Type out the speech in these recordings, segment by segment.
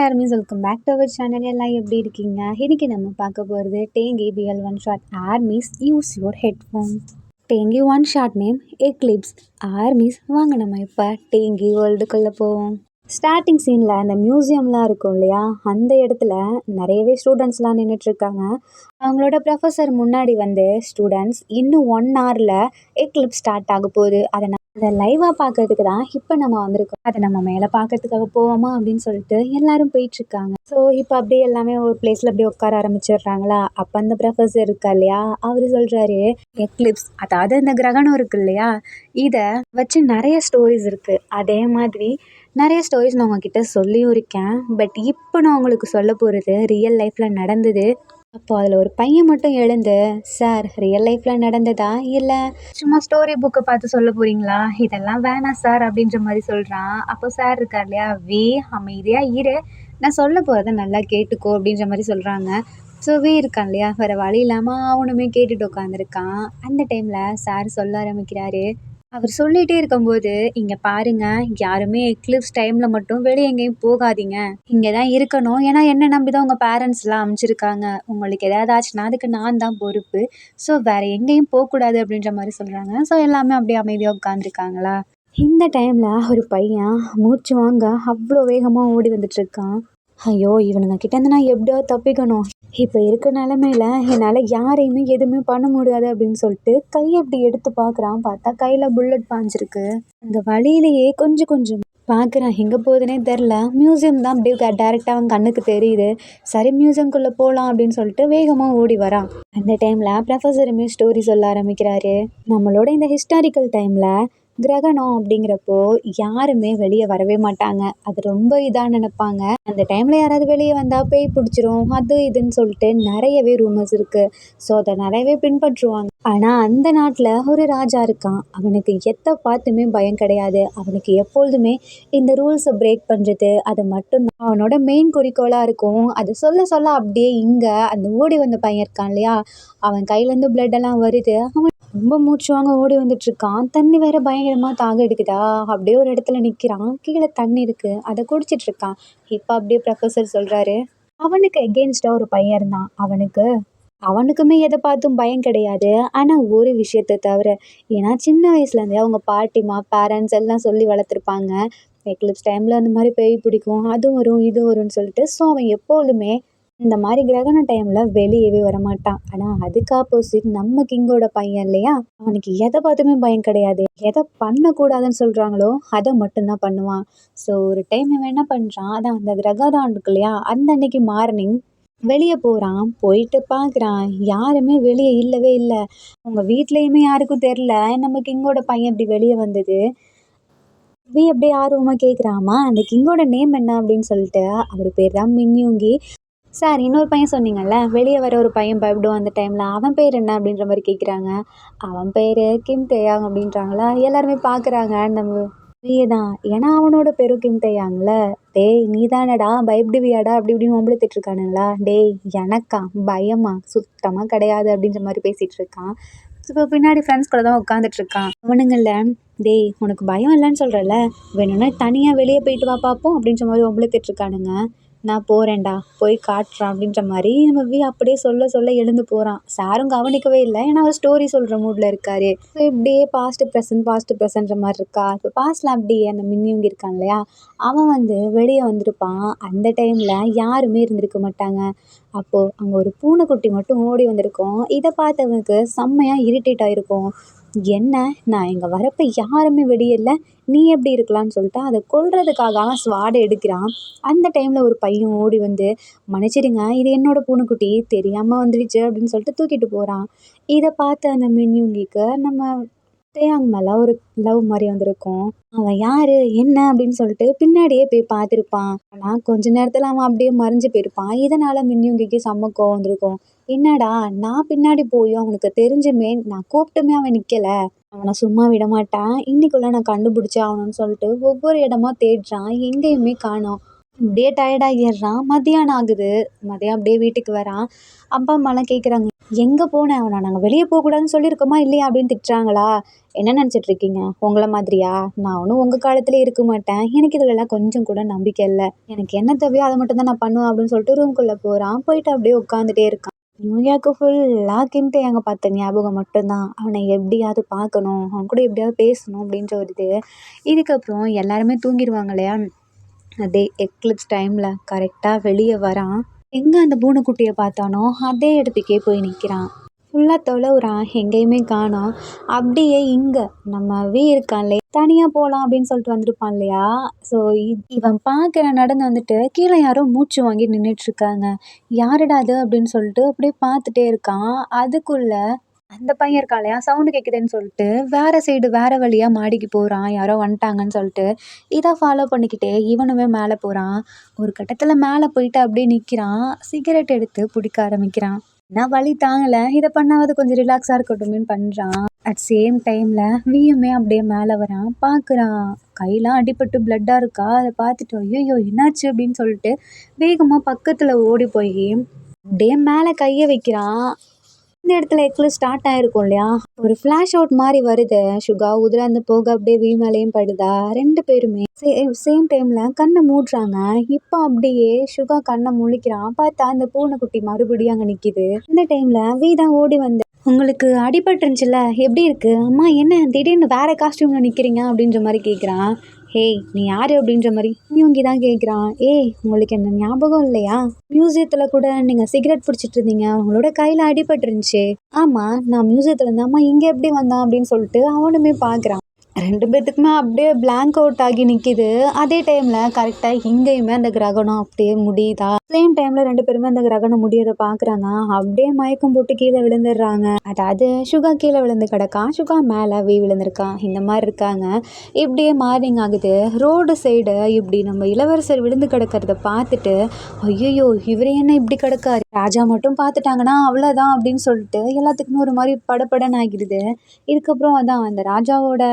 Hi armies, welcome back to our channel. எல்லாம் எப்படி இருக்கீங்க? இன்னைக்கு நம்ம பார்க்க போகிறது tanky BL one shot. Armies use your headphone. Tanky one shot name eclipse. Armies வாங்க நம்ம இப்போ டேங்கி வேர்ல்டுக்குள்ளே போவோம். ஸ்டார்டிங் சீனில் அந்த மியூசியம்லாம் இருக்கும் இல்லையா, அந்த இடத்துல நிறையவே ஸ்டூடெண்ட்ஸ்லாம் நின்றுட்டுருக்காங்க. அவங்களோட ப்ரொஃபஸர் முன்னாடி வந்து, ஸ்டூடெண்ட்ஸ் இன்னும் 1 ஹவரில் எக்லிப்ஸ் ஸ்டார்ட் ஆக போகுது, அதை லைவாக பார்க்கறதுக்கு தான் இப்போ நம்ம வந்திருக்கோம். அதை நம்ம மேலே பார்க்கறதுக்காக போவோமா அப்படின்னு சொல்லிட்டு எல்லாரும் போயிட்டுருக்காங்க. ஸோ இப்போ அப்படியே எல்லாமே ஒரு பிளேஸில் அப்படியே உட்கார ஆரம்பிச்சிடுறாங்களா. அப்போ அந்த ப்ரொஃபஸர் இருக்கா இல்லையா, அவர் சொல்கிறாரு, எக்லிப்ஸ் அதாவது இந்த கிரகணம் இருக்கு இல்லையா, இதை வச்சு நிறைய ஸ்டோரிஸ் இருக்குது. அதே மாதிரி நிறைய ஸ்டோரிஸ் நான் உங்ககிட்ட சொல்லியும் இருக்கேன். பட் இப்போ நான் உங்களுக்கு சொல்ல போகிறது ரியல் லைஃப்பில் நடந்தது. அப்போ அதில் ஒரு பையன் மட்டும் எழுந்து, சார் ரியல் லைஃப்பில் நடந்ததா இல்லை சும்மா ஸ்டோரி புக்கை பார்த்து சொல்ல போகிறீங்களா, இதெல்லாம் வேணாம் சார் அப்படின்ற மாதிரி சொல்கிறான். அப்போ சார் இருக்கார் இல்லையா, அமைதியாக இரு, நான் சொல்ல போகிறத நல்லா கேட்டுக்கோ அப்படின்ற மாதிரி சொல்கிறாங்க. ஸோ இருக்கான் இல்லையா, வேறு வழி இல்லாமல் அவனுமே கேட்டுட்டு உட்காந்துருக்கான். அந்த டைமில் சார் சொல்ல ஆரம்பிக்கிறாரு. அவர் சொல்லிகிட்டே இருக்கும்போது, இங்கே பாருங்க, யாருமே எக்லிப்ஸ் டைமில் மட்டும் வெளியே எங்கேயும் போகாதீங்க, இங்கே தான் இருக்கணும். ஏன்னா என்ன நம்பி தான் உங்கள் பேரண்ட்ஸ்லாம் அமைச்சிருக்காங்க. உங்களுக்கு எதாவது ஆச்சுன்னா அதுக்கு நான் தான் பொறுப்பு. ஸோ வேறு எங்கேயும் போகக்கூடாது அப்படின்ற மாதிரி சொல்கிறாங்க. ஸோ எல்லாமே அப்படியே அமைதியாக உட்காந்துருக்காங்களா. இந்த டைமில் ஒரு பையன் மூச்சு வாங்க அவ்வளோ வேகமாக ஓடி வந்துட்டுருக்கான். ஐயோ, இவனுங்க கிட்டேருந்து நான் எப்படியாவது தப்பிக்கணும், இப்போ இருக்க நிலமையில என்னால் யாரையுமே எதுவுமே பண்ண முடியாது அப்படின்னு சொல்லிட்டு கையை அப்படி எடுத்து பார்க்குறான். பார்த்தா கையில் புல்லட் பாஞ்சிருக்கு. அந்த வழியிலேயே கொஞ்சம் கொஞ்சம் பார்க்குறான், எங்கே போகுதுன்னே தெரில. மியூசியம் தான் அப்படியே டேரெக்டாக அவன் கண்ணுக்கு தெரியுது. சரி மியூசியம்குள்ளே போகலாம் அப்படின்னு சொல்லிட்டு வேகமாக ஓடி வரான். அந்த டைமில் ப்ரொஃபஸருமே ஸ்டோரி சொல்ல ஆரம்பிக்கிறாரு. நம்மளோட இந்த ஹிஸ்டாரிக்கல் டைமில் கிரகணம் அப்படிங்கிறப்போ யாருமே வெளியே வரவே மாட்டாங்க. அது ரொம்ப இதாக நினைப்பாங்க. அந்த டைமில் யாராவது வெளியே வந்தால் பேய் பிடிச்சிரும், அது இதுன்னு சொல்லிட்டு நிறையவே ரூமர்ஸ் இருக்குது. ஸோ அதை நிறையவே பின்பற்றுவாங்க. ஆனால் அந்த நாட்டில் ஒரு ராஜா இருக்கான். அவனுக்கு எதை பார்த்துமே பயம் கிடையாது. அவனுக்கு எப்பொழுதுமே இந்த ரூல்ஸை பிரேக் பண்ணுறது அது மட்டும்தான் அவனோட மெயின் குறிக்கோளாக இருக்கும். அதை சொல்ல சொல்ல அப்படியே இங்கே அந்த ஓடி வந்த பையன் இருக்கான் இல்லையா, அவன் கையிலேருந்து பிளட்டெல்லாம் வருது. அவன் ரொம்ப மூச்சு வாங்க ஓடி வந்துட்டுருக்கான். தண்ணி வேற பயங்கரமாக தாக எடுக்குதா. அப்படியே ஒரு இடத்துல நிற்கிறான். கீழே தண்ணி இருக்குது, அதை குடிச்சிட்ருக்கான். இப்போ அப்படியே ப்ரொஃபஸர் சொல்கிறாரு, அவனுக்கு எகெயின்ஸ்டாக ஒரு பையன் இருந்தான். அவனுக்குமே எதை பார்த்தும் பயம் கிடையாது. ஆனால் ஒரு விஷயத்தை தவிர, ஏன்னா சின்ன வயசுலேருந்தே அவங்க பாட்டிமா பேரண்ட்ஸ் எல்லாம் சொல்லி வளர்த்துருப்பாங்க, எக்லிப்ஸ் டைமில் அந்த மாதிரி பேய் பிடிக்கும், அது வரும் இது வரும்னு சொல்லிட்டு. ஸோ அவன் எப்பொழுதுமே இந்த மாதிரி கிரகண டைமில் வெளியவே வரமாட்டான். ஆனால் அதுக்கு ஆப்போசிட் நம்ம கிங்கோட பையன் இல்லையா, அவனுக்கு எதை பார்த்துமே பயம் கிடையாது. எதை பண்ணக்கூடாதுன்னு சொல்கிறாங்களோ அதை மட்டும்தான் பண்ணுவான். ஸோ ஒரு டைம் இவன் என்ன பண்ணுறான், அதான் அந்த கிரகணம் இருக்கு இல்லையா, அந்த அன்னைக்கு மார்னிங் வெளியே போகிறான். போயிட்டு பார்க்குறான், யாருமே வெளியே இல்லவே இல்லை. அவங்க வீட்லேயுமே யாருக்கும் தெரில நம்ம கிங்கோட பையன் இப்படி வெளியே வந்தது. அப்படியே ஆர்வமாக கேட்குறாமா, அந்த கிங்கோட நேம் என்ன அப்படின்னு சொல்லிட்டு. அவர் பேர் தான் மின்யூங்கி. சார் இன்னொரு பையன் சொன்னீங்கல்ல, வெளியே வர ஒரு பையன் பயப்படுவான் அந்த டைமில், அவன் பேர் என்ன அப்படின்ற மாதிரி கேட்குறாங்க. அவன் பேர் கிம் தேயாங் அப்படின்றாங்களா. எல்லாருமே பார்க்குறாங்க நம்ம தான், ஏன்னா அவனோட பேரும் கிம் தேயாங்ல. டேய் நீ தானடா பயப்படுவியாடா அப்படி இப்படின்னு ஒம்பளுத்திட்டு இருக்கானுங்களா. டேய் எனக்கா பயமா சுத்தமாக கிடையாது அப்படின்ற மாதிரி பேசிகிட்டு இருக்கான். இப்போ பின்னாடி ஃப்ரெண்ட்ஸ் கூட தான் உட்காந்துட்ருக்கான். அவனுங்கள, டேய் உனக்கு பயம் இல்லைன்னு சொல்கிறல்ல, வேணும்னா தனியாக வெளியே போயிட்டு வா பார்ப்போம் அப்படின்ற மாதிரி ஒம்பளுத்திட்டு இருக்கானுங்க. நான் போகிறேன்டா, போய் காட்டுறான் அப்படின்ற மாதிரி நம்ம அப்படியே சொல்ல சொல்ல எழுந்து போகிறான். சாரும் கவனிக்கவே இல்லை, ஏன்னா அவர் ஸ்டோரி சொல்கிற மூடில் இருக்காரு. ஸோ இப்படியே பாஸ்ட்டு ப்ரெசன்ட்ன்ற மாதிரி இருக்கா. இப்போ பாஸ்ட்டில் அப்படியே அந்த மின்னியவங்க இருக்கான் இல்லையா, அவன் வந்து வெளியே வந்திருப்பான். அந்த டைமில் யாருமே இருந்திருக்க மாட்டாங்க. அப்போது அங்கே ஒரு பூனைக்குட்டி மட்டும் ஓடி வந்திருக்கோம். இதை பார்த்தவனுக்கு செம்மையாக இரிட்டேட் ஆகிருக்கும். என்ன, நான் இங்கே வரப்போ யாருமே வெளியே இல்லை, நீ எப்படி இருக்கலான்னு சொல்லிட்டு அதை கொல்றதுக்காக அவன் ஸ்வாடை எடுக்கிறான். அந்த டைமில் ஒரு பையன் ஓடி வந்து, மன்னிச்சிடுங்க இது என்னோட பூனைக்குட்டி தெரியாமல் வந்துடுச்சு அப்படின்னு சொல்லிட்டு தூக்கிட்டு போகிறான். இதை பார்த்து அந்த மின்யூங்கிக்கு நம்ம தேயாங் மேலே ஒரு லவ் மாதிரி வந்திருக்கும். அவன் யார் என்ன அப்படின்னு சொல்லிட்டு பின்னாடியே போய் பார்த்துருப்பான். ஆனால் கொஞ்ச நேரத்தில் அவன் அப்படியே மறைஞ்சு போயிருப்பான். இதனால் மின்யூங்கிக்கு செம்ம கோவம் வந்திருக்கும். என்னடா நான் பின்னாடி போயும் அவனுக்கு தெரிஞ்சுமே நான் கூப்பிட்டுமே அவன் நிற்கலை, அவனை சும்மா விட மாட்டேன், இன்னைக்குள்ளே நான் கண்டுபிடிச்சே ஆகணும்னு சொல்லிட்டு ஒவ்வொரு இடமா தேடுறான். எங்கேயுமே காணோம். அப்படியே டயர்டாகிடுறான். மதியானம் ஆகுது. மதியம் அப்படியே வீட்டுக்கு வரான். அப்பா அம்மாலாம் கேட்குறாங்க, எங்கே போனேன் அவனா நாங்கள் வெளியே போகக்கூடாதுன்னு சொல்லியிருக்கோமா இல்லையா அப்படின்னு திட்டுறாங்களா? என்ன நினச்சிட்டு இருக்கீங்க உங்களை மாதிரியா? நான் ஒன்றும் உங்கள் காலத்துல இருக்க மாட்டேன். எனக்கு இதுலலாம் கொஞ்சம் கூட நம்பிக்கை இல்லை. எனக்கு என்ன தேவையோ அதை மட்டும் தான் நான் பண்ணுவேன் அப்படின்னு சொல்லிட்டு ரூம்குள்ளே போகிறான். போயிட்டு அப்படியே உட்காந்துட்டே இருக்கான். நியூயார்க்கு ஃபுல்லாக கிம்ட்டே அங்கே பார்த்த ஞாபகம் மட்டும்தான். அவனை எப்படியாவது பார்க்கணும், அவன் கூட எப்படியாவது பேசணும் அப்படின்ற ஒரு இது. இதுக்கப்புறம் எல்லாருமே தூங்கிடுவாங்க இல்லையா? அதே எக்லிப்ஸ் டைமில் கரெக்டாக வெளியே வரான். எங்கே அந்த பூனைக்குட்டியை பார்த்தானோ அதே இடத்துக்கே போய் நிற்கிறான். ஃபுல்லாக தொலைவுறான், எங்கேயுமே காணோம். அப்படியே இங்கே நம்ம இருக்கான்லே தனியாக போகலாம் அப்படின்னு சொல்லிட்டு வந்திருப்பான் இல்லையா? ஸோ இவன் பார்க்குற நடந்து வந்துட்டு கீழே யாரோ மூச்சு வாங்கி நின்றுட்டுருக்காங்க. யாருடா அது அப்படின்னு சொல்லிட்டு அப்படியே பார்த்துட்டே இருக்கான். அதுக்குள்ளே அந்த பையன் இருக்கான் இல்லையா? சவுண்டு கேட்குதுன்னு சொல்லிட்டு வேறு சைடு வேறு வழியாக மாடிக்கு போகிறான். யாரோ வந்துட்டாங்கன்னு சொல்லிட்டு இதை ஃபாலோ பண்ணிக்கிட்டே இவனுமே மேலே போகிறான். ஒரு கட்டத்தில் மேலே போயிட்டு அப்படியே நிற்கிறான். சிகரெட் எடுத்து பிடிக்க ஆரம்பிக்கிறான். நான் வலி தாங்கலை, இதை பண்ணாவது கொஞ்சம் ரிலாக்ஸாக இருக்கட்டும்னு பண்ணுறான். அட் சேம் டைமில் வியுமே அப்படியே மேலே வரான். பார்க்குறான், கையெல்லாம் அடிபட்டு பிளட்டாக இருக்கா. அதை பார்த்துட்டு ஐயோ என்னாச்சு அப்படின்னு சொல்லிட்டு வேகமாக பக்கத்தில் ஓடி போய் அப்படியே மேலே கையை வைக்கிறான். இந்த இடத்துல எக்லிப்ஸ் ஸ்டார்ட் ஆகிருக்கும் இல்லையா? ஒரு ஃப்ளாஷ் அவுட் மாதிரி வருது. சுகா உதிராந்து போக அப்படியே வீ மேலேயும் படுதா. 2 பேருமே சேம் டைமில் கண்ணை மூடுறாங்க. இப்போ அப்படியே சுகா கண்ணை முழிக்கிறான். பார்த்தா அந்த பூனைக்குட்டி மறுபடியும் அங்கே நிற்கிது. இந்த டைமில் வீ தான் ஓடி வந்து, உங்களுக்கு அடிபட்டுருந்துச்சுல்ல, எப்படி இருக்கு அம்மா? என்ன திடீர்னு வேறு காஸ்டியூமில் நிற்கிறீங்க அப்படின்ற மாதிரி கேட்குறான். ஹேய் நீ யார் அப்படின்ற மாதிரி மியூங்கி தான் கேட்குறான். ஏய் உங்களுக்கு என்ன ஞாபகம் இல்லையா? மியூசியத்தில் கூட நீங்கள் சிகரெட் பிடிச்சிட்டு இருந்தீங்க, உங்களோட கையில் அடிபட்டுருந்துச்சு. ஆமாம் நான் மியூசியத்தில் இருந்தேன். அம்மா இங்கே எப்படி வந்தான் அப்படின்னு சொல்லிட்டு அவனுமே பார்க்குறான். 2 பேர்த்துக்குமே அப்படியே பிளாங்க் அவுட் ஆகி நிற்கிது. அதே டைமில் கரெக்டாக இங்கேயுமே அந்த கிரகணம் அப்படியே முடியுதா. சேம் டைமில் 2 பேருமே அந்த கிரகணம் முடியதை பார்க்குறாங்க. அப்படியே மயக்கம் போட்டு கீழே விழுந்துடுறாங்க. அதாவது சுகா கீழே விழுந்து கிடக்கான், சுகா மேலே வீ விழுந்திருக்கான். இந்த மாதிரி இருக்காங்க. இப்படியே மார்னிங் ஆகுது. ரோடு சைடு இப்படி நம்ம இளவரசர் விழுந்து கிடக்கிறத பார்த்துட்டு ஐயோ இவர் என்ன இப்படி கிடக்காரு, ராஜா மட்டும் பார்த்துட்டாங்கன்னா அவ்வளோதான் அப்படின்னு சொல்லிட்டு எல்லாத்துக்குமே ஒரு மாதிரி படபடன்னு ஆகிடுது. இதுக்கப்புறம் அதான் அந்த ராஜாவோட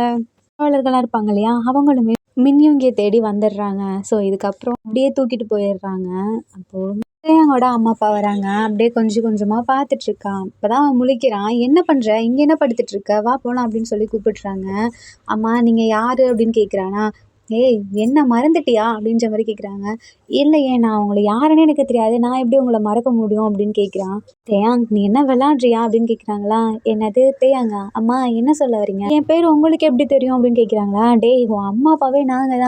காவலர்களாக இருப்பாங்க இல்லையா? அவங்களுமே மின்யுங்கியை தேடி வந்துடுறாங்க. ஸோ இதுக்கப்புறம் அப்படியே தூக்கிட்டு போயிடுறாங்க. அப்போது தேயாங்கோட அம்மா அப்பா வராங்க. அப்படியே கொஞ்சம் கொஞ்சமாக பார்த்துட்ருக்கான். இப்போ தான் அவன் முழிக்கிறான். என்ன பண்ணுற, இங்கே என்ன படுத்துட்ருக்க, வா போகலாம் அப்படின்னு சொல்லி கூப்பிட்றாங்க. அம்மா நீங்கள் யார் அப்படின்னு கேட்குறானா. ஏய் என்ன மறந்துட்டியா அப்படின்ற மாதிரி கேட்குறாங்க. இல்லையே நான் உங்களை யாருன்னு எனக்கு தெரியாது, நான் எப்படி உங்களை மறக்க முடியும் அப்படின்னு கேட்குறான். தேயாங் நீ என்ன விளாட்றியா அப்படின்னு கேட்குறாங்களா. என்னது தேயாங்க அம்மா என்ன சொல்ல வரீங்க, என் பேர் உங்களுக்கு எப்படி தெரியும் அப்படின்னு கேட்குறாங்களா. டேய் உன் அம்மா அப்பாவே நாங்கள்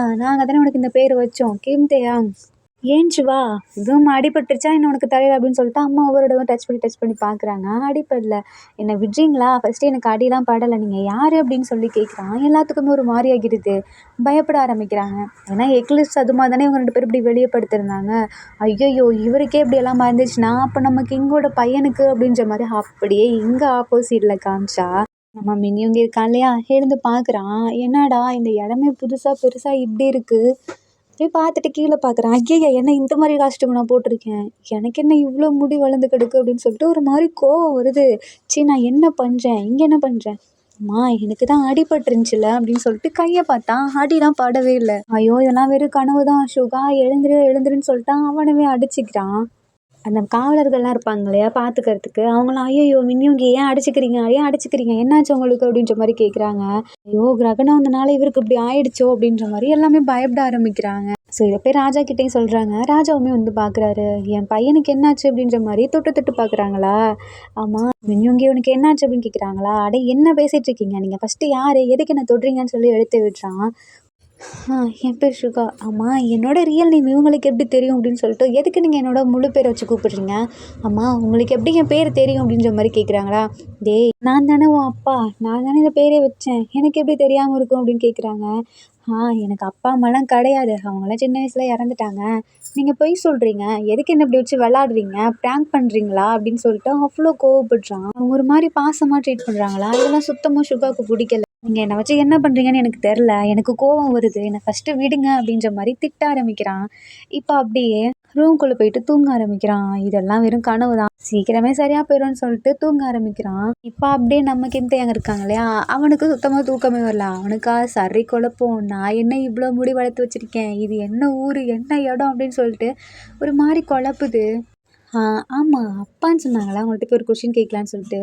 தானே உனக்கு இந்த பேர் வச்சோம், கிம் தேயாங். ஏன்ச்சு வா, இதுவும் அடிபட்டுருச்சா என்ன உனக்கு தலையில் அப்படின்னு சொல்லிட்டு அம்மா ஒவ்வொரு இடமும் டச் பண்ணி பார்க்குறாங்க. அடிப்படல. என்னை விட்றீங்களா, ஃபஸ்ட்டு எனக்கு அடிலாம் படலை, நீங்கள் யார் அப்படின்னு சொல்லி கேட்குறான். எல்லாத்துக்குமே ஒரு மாதிரி ஆகிடுது. பயப்பட ஆரம்பிக்கிறாங்க. ஏன்னா எக்லிப்ஸ் அதுமா தானே இவங்க 2 பேரும் இப்படி வெளியே படுத்திருந்தாங்க. ஐயோ இவருக்கே இப்படி எல்லாம் மறந்துச்சுன்னா அப்போ நம்ம கிங்கோட பையனுக்கு அப்படின்ற மாதிரி அப்படியே இங்கே ஆப்போசிட்டில் காமிச்சா நம்ம மினியுங்க இருக்கான் இல்லையா? எழுந்து பார்க்குறான். என்னடா இந்த இடமே புதுசாக பெருசாக இப்படி இருக்குது. போய் பார்த்துட்டு கீழே பார்க்குறேன். ஐயய்ய என்ன இந்த மாதிரி காஸ்ட்யூம் நான் போட்டிருக்கேன், எனக்கு என்ன இவ்வளோ முடி வளர்ந்து கிடக்கு அப்படின்னு சொல்லிட்டு ஒரு மாதிரி கோவம் வருது. சரி நான் என்ன பண்ணுறேன், இங்கே என்ன பண்ணுறேன், அம்மா எனக்கு தான் அடிபட்டுருந்துச்சுல அப்படின்னு சொல்லிட்டு கையை பார்த்தா அடிலாம் படவே இல்லை. ஐயோ இதெல்லாம் வெறும் கனவு தான், சுகா எழுந்துருன்னு சொல்லிட்டான். அவனவே அடிச்சுக்கிறான். அந்த காவலர்கள்லாம் இருப்பாங்க இல்லையா பார்த்துக்கிறதுக்கு, அவங்களாம் ஐயோ மின்யுங்கி ஏன் அடிச்சுக்கிறீங்க என்னாச்சு உங்களுக்கு அப்படின்ற மாதிரி கேட்குறாங்க. ஐயோ கிரகணம் வந்தனால இவருக்கு இப்படி ஆயிடுச்சோ அப்படின்ற மாதிரி எல்லாமே பயப்பட ஆரம்பிக்கிறாங்க. ஸோ இதை போய் ராஜா கிட்டேயும் சொல்கிறாங்க. ராஜாவுமே வந்து பார்க்குறாரு. என் பையனுக்கு என்னாச்சு அப்படின்ற மாதிரி தொட்டு பார்க்குறாங்களா. ஆமாம் மின்யுங்கி உனக்கு என்னாச்சு அப்படின்னு கேட்குறாங்களா. அடே என்ன பேசிகிட்டு இருக்கீங்க நீங்கள், ஃபஸ்ட்டு யார் எதுக்கு என்ன தொடுறீங்கன்னு சொல்லி எடுத்து விடுறான். என் பேர் சுகா. ஆமாம் என்னோட ரியல் நேம் இவங்களுக்கு எப்படி தெரியும் அப்படின்னு சொல்லிட்டு எதுக்கு நீங்கள் என்னோட முழு பேரை வச்சு கூப்பிடுறீங்க. அம்மா உங்களுக்கு எப்படி என் பேர் தெரியும் அப்படின்ற மாதிரி கேட்குறாங்களா. டேய் நான் தானே உன் அப்பா, நான் தானே இந்த பேரே வச்சேன், எனக்கு எப்படி தெரியாமல் இருக்கும் அப்படின்னு கேட்குறாங்க. எனக்கு அப்பா அம்மாலாம் கிடையாது, அவங்களாம் சின்ன வயசில் இறந்துட்டாங்க. நீங்கள் பொய் சொல்கிறீங்க, எதுக்கு என்ன இப்படி வச்சு விளாடுறீங்க, ப்ராங்க் பண்ணுறீங்களா அப்படின்னு சொல்லிட்டு அவ்வளோ கோவப்படுறான். அவங்க ஒரு மாதிரி பாசமாக ட்ரீட் பண்ணுறாங்களா. இதெல்லாம் சுத்தமாக சுகாவுக்கு பிடிக்கல. நீங்கள் என்னை வச்சு என்ன பண்ணுறீங்கன்னு எனக்கு தெரில, எனக்கு கோவம் வருது, என்னை ஃபஸ்ட்டு விடுங்க அப்படின்ற மாதிரி திட்ட ஆரம்பிக்கிறான். இப்போ அப்படியே ரூம்குள்ளே போயிட்டு தூங்க ஆரம்பிக்கிறான். இதெல்லாம் வெறும் கனவு தான், சீக்கிரமே சரியாக போயிடும்னு சொல்லிட்டு தூங்க ஆரம்பிக்கிறான். இப்போ அப்படியே நம்ம கிம்தேயாங் இருக்காங்க இல்லையா, அவனுக்கு சுத்தமாக தூக்கமே வரல. அவனுக்கா சரி குழப்பம், நான் என்ன இவ்வளோ முடி வளர்த்து வச்சுருக்கேன், இது என்ன ஊர் என்ன இடம் அப்படின்னு சொல்லிட்டு ஒரு மாதிரி குழப்புது. ஆ ஆமா. அப்பான்னு சொன்னாங்களா? உங்கள்ட்ட போய் ஒரு கொஸ்டின் கேட்கலான்னு சொல்லிட்டு.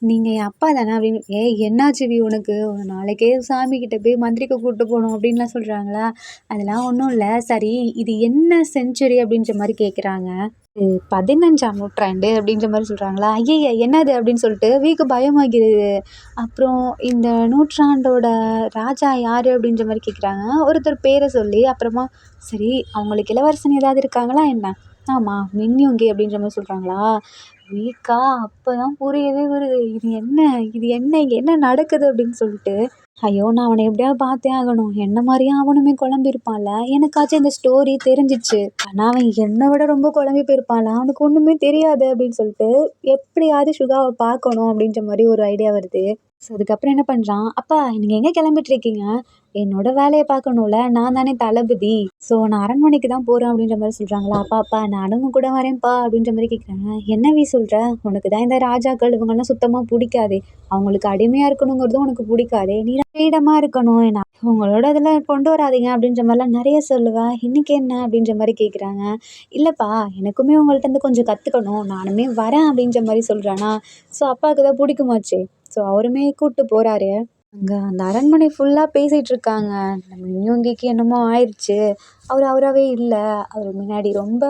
"நீங்க என் அப்பா தானே?" அப்படின்னு. "ஏய் என்னாச்சுடி உனக்கு? நாளைக்கே சாமிகிட்ட போய் மந்திரிக்க கூட்டு போணும்." அப்படின்லாம் சொல்றாங்களா? அதெல்லாம் ஒண்ணும் இல்ல. சரி இது என்ன செஞ்சுரி அப்படின்ற மாரி கேட்குறாங்க. இது 15ஆம் நூற்றாண்டு அப்படின்ற மாரி சொல்றாங்களா? ஐயய்ய! என்னது அப்படின்னு சொல்லிட்டு வீக்கு பயமாகிருது. அப்புறம் இந்த நூற்றாண்டோட ராஜா யாரு அப்படின்ற மாரி கேட்குறாங்க. ஒருத்தர் பேர சொல்லி அப்புறமா சரி அவங்களுக்கு இளவரசன் ஏதாவது இருக்காங்களா என்ன? ஆமா. மின்யுங்கி அப்படின்ற மாரி சொல்றாங்களா? வீக்கா அப்பதான் புரியவே வருது. இது என்ன இங்க என்ன நடக்குது அப்படின்னு சொல்லிட்டு. ஐயோ! நான் அவன எப்படியாவது பார்த்தே ஆகணும். என்ன மாரியே அவனுமே குழம்பியிருப்பான்ல. எனக்காச்சும் இந்த ஸ்டோரி தெரிஞ்சுச்சு. ஆனா அவன் என்ன விட ரொம்ப குழம்பி போயிருப்பான்ல. அவனுக்கு ஒண்ணுமே தெரியாது அப்படின்னு சொல்லிட்டு, எப்படியாவது சுகாவ பார்க்கணும் அப்படின்ற மாரி ஒரு ஐடியா வருது. ஸோ அதுக்கப்புறம் என்ன பண்றான், "அப்பா நீங்க எங்க கிளம்பிட்டுருக்கீங்க? என்னோட வேலைய பார்க்கணும்ல. நான் தானே தளபதி. ஸோ நான் அரண்மனைக்கு தான் போறேன்." அப்படின்ற மாரி சொல்றாங்களா. "அப்பா நானும் உங்க கூட வரேன்ப்பா." அப்படின்ற மாரி கேட்குறாங்க. "என்னவி சொல்ற? உனக்கு தான் இந்த ராஜாக்கள் இவங்கலாம் சுத்தமா புடிக்காதே. அவங்களுக்கு அடிமையா இருக்கணுங்கிறதும் உனக்கு புடிக்காதே. நீ தான் ஃப்ரீடமா இருக்கணும். என்ன உங்களோட இதில கொண்டு வராதீங்க." அப்படின்ற மாரிலாம் நெறைய சொல்லுவ. இன்னைக்கு என்ன? அப்படின்ற மாரி கேட்குறாங்க. "இல்லப்பா எனக்குமே உங்கள்ட்டருந்து கொஞ்சம் கத்துக்கணும். நானுமே வரேன்." அப்படின்ற மாரி சொல்றானா. ஸோ அப்பாவுக்கு தான் புடிக்குமாச்சே. ஸோ அவருமே கூட்டு போறாரு. அங்க அந்த அரண்மனை ஃபுல்லா பேசிட்டு இருக்காங்க. நம்ம மின்யுங்கிக்கு என்னமோ ஆயிருச்சு. அவரு அவராவே இல்ல. அவரு முன்னாடி ரொம்ப